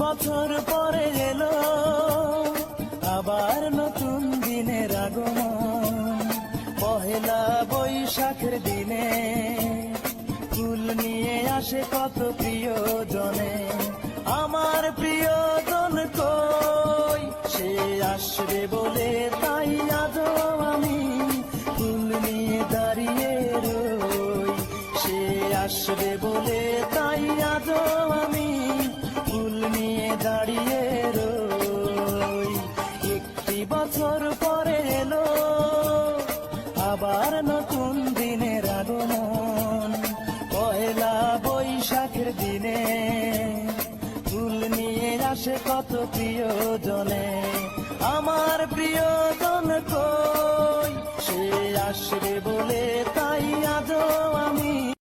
বছর পরে এলো আবার নতুন দিনের আগমন। পহেলা বৈশাখের দিনে ফুল নিয়ে আসে কত প্রিয়জনে। আমার প্রিয়জন কই, সে আসবে বলে তাই আজও আমি ফুল নিয়ে দাঁড়িয়ে রই। সে আসবে বলে তাই আজও আমি ফুল নিয়ে দাঁড়িয়ে রই। একটি বছর পরে এলো আবার নতুন দিনের আগমন। পহেলা বৈশাখের দিনে ফুল নিয়ে আসে কত প্রিয়জনে। আমার প্রিয়জন কই, সে আসবে বলে তাই আজও আমি